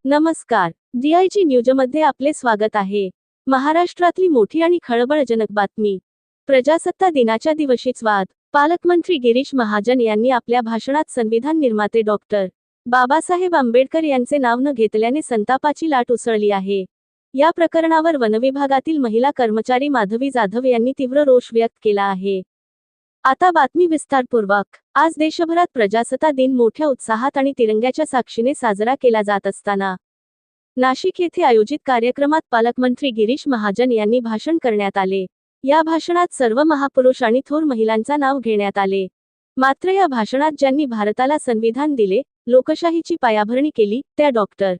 नमस्कार, DIG न्यूजमध्ये आपले स्वागत आहे। महाराष्ट्रातली मोठी आणि खळबळजनक बातमी। प्रजासत्ताक दिनाच्या दिवशीच वाद। पालकमंत्री गिरीश महाजन यांनी आपल्या भाषणात संविधान निर्माते डॉक्टर बाबासाहेब आंबेडकर यांचे नाव न घेतल्याने संतापाची लाट उसळली आहे। या प्रकरणावर वनविभागातील महिला कर्मचारी माधवी जाधव यांनी तीव्र रोष व्यक्त केला आहे। आता बातमी विस्तारपूर्वक। आज देशभरात प्रजासत्ताक दिन मोठ्या उत्साहात आणि तिरंग्याच्या साक्षीने साजरा केला जात असताना नाशिक येथे आयोजित कार्यक्रमात पालकमंत्री गिरीश महाजन यांनी भाषण करण्यात आले। या भाषणात सर्व महापुरुष आणि थोर महिलांचा नाव घेण्यात आले। मात्र या भाषणात ज्यांनी भारताला संविधान दिले, लोकशाहीची पायाभरणी केली, त्या डॉक्टर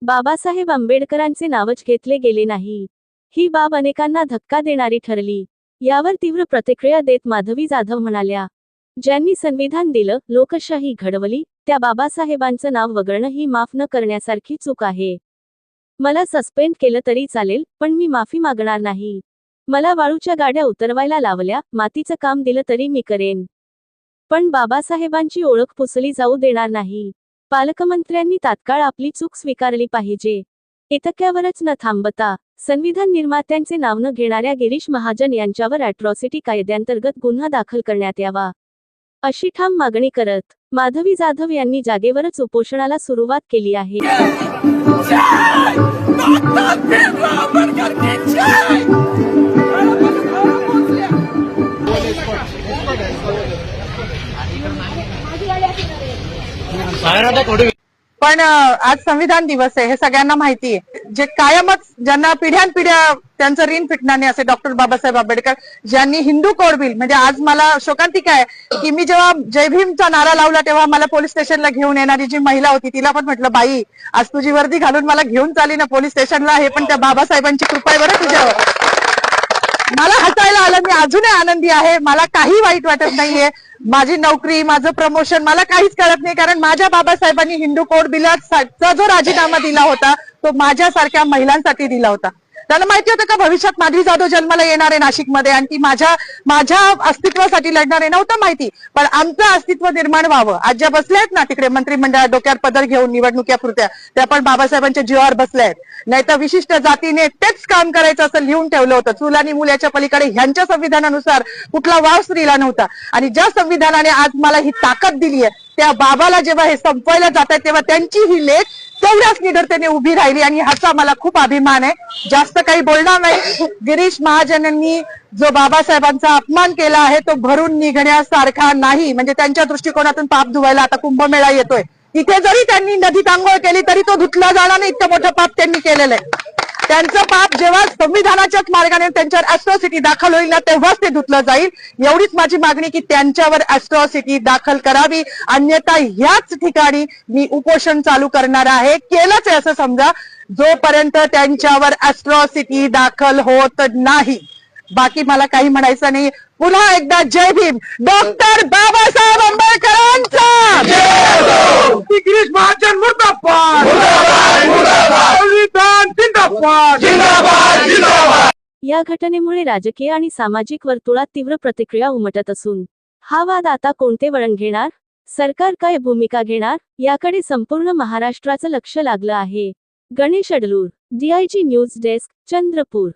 बाबासाहेब आंबेडकरांचे नावच घेतले गेले नाही। ही बाब अनेकांना धक्का देणारी ठरली। यावर तीव्र प्रतिक्रिया देत माधवी जाधव म्हणाल्या, ज्यांनी संविधान दिलं, लोकशाही घडवली, त्या बाबासाहेबांचं नाव वगळणं ही माफ न करण्यासारखी चूक आहे। मला सस्पेंड केलं तरी चालेल, पण मी माफी मागणार नाही। मला वाळूच्या गाड्या उतरवायला लावल्या, मातीचं काम दिलं तरी मी करेन, पण बाबासाहेबांची ओळख पुसली जाऊ देणार नाही। पालकमंत्र्यांनी तात्काळ आपली चूक स्वीकारली पाहिजे। इतक्यावरच न थांबता संविधान निर्मात्यांचे नाव न घेणाऱ्या गिरीश महाजन यांच्यावर अॅट्रॉसिटी कायद्याअंतर्गत गुन्हा दाखल करण्यात यावा, अशी ठाम मागणी करत माधवी जाधव यांनी जागेवरच उपोषणाला सुरुवात केली आहे। पण आज संविधान दिवस आहे हे सगळ्यांना माहिती आहे। जे कायमच ज्यांना पिढ्यानपिढ्या त्यांचं ऋण फिटणार नाही असे डॉक्टर बाबासाहेब आंबेडकर, ज्यांनी हिंदू कोड बिल, म्हणजे आज मला शोकांतिका आहे की मी जेव्हा जय भीमचा नारा लावला तेव्हा मला पोलीस स्टेशनला घेऊन येणारी जी महिला होती तिला पण म्हटलं, बाई आज तुझी वर्दी घालून मला घेऊन चालली ना पोलीस स्टेशनला, हे पण त्या बाबासाहेबांची कृपा आहे बरं तुझ्यावर। मला हसायला आलं, मी अजूनही आनंदी आहे, मला काही वाईट वाटत नाहीये। माझी नोकरी, माझं प्रमोशन मला काहीच कळत नाही, कारण माझ्या बाबासाहेबांनी हिंदू कोड बिलाचा जो राजीनामा दिला होता तो माझ्यासारख्या महिलांसाठी दिला होता। त्यांना माहिती होतं का भविष्यात माधवी जाधव जन्माला येणार आहे नाशिकमध्ये आणि ती माझ्या अस्तित्वासाठी लढणार आहे? नव्हतं माहिती, पण आमचं अस्तित्व निर्माण व्हावं। आज ज्या बसल्या आहेत ना तिकडे मंत्रिमंडळात डोक्यावर पदर घेऊन निवडणुकीपुरत्या, त्या पण बाबासाहेबांच्या जीवावर बसल्या आहेत। नाही तर विशिष्ट जातीने तेच काम करायचं असं लिहून ठेवलं होतं। चूल आणि मूल याच्या पलीकडे ह्यांच्या संविधानानुसार कुठला वाव स्त्रीला नव्हता। आणि ज्या संविधानाने आज मला ही ताकद दिली आहे, त्या बाबाला जेव्हा हे संपवायला जात आहे तेव्हा त्यांची ही लेख तेवढ्याच निडरतेने उभी राहिली आणि ह्याचा मला खूप अभिमान आहे। जास्त काही बोलणार नाही। गिरीश महाजनांनी जो बाबासाहेबांचा अपमान केला आहे तो भरून निघण्यासारखा नाही। म्हणजे त्यांच्या दृष्टिकोनातून पाप धुवायला आता कुंभमेळा येतोय, तिथे जरी त्यांनी नदीत आंघोळ केली तरी तो धुतला जाणार नाही, इतकं मोठं पाप त्यांनी केलेलं आहे। त्यांचं पाप जेव्हा संविधानाच्याच मार्गाने त्यांच्यावर अॅट्रॉसिटी दाखल होईल ना तेव्हाच ते धुतलं जाईल। एवढीच माझी मागणी की त्यांच्यावर अॅट्रॉसिटी दाखल करावी, अन्यथा ह्याच ठिकाणी मी उपोषण चालू करणार आहे। केलंच आहे असं समजा, जोपर्यंत त्यांच्यावर अॅट्रॉसिटी दाखल होत नाही। बाकी मला काही म्हणायचं नाही। पुन्हा एकदा जय भीम, डॉक्टर बाबासाहेब आंबेडकरांचा गिरीश महाजन मुर्दाबाद, संविधान जिंदाबाद, जिंदाबाद, जिंदाबाद। या घटनेमुळे राजकीय आणि सामाजिक वर्तुळात तीव्र प्रतिक्रिया उमटत असून हा वाद आता कोणते वळण घेणार, सरकार काय भूमिका घेणार, याकडे संपूर्ण महाराष्ट्राचं लक्ष लागलं आहे। Ganesh Adlur, DIG news desk, Chandrapur.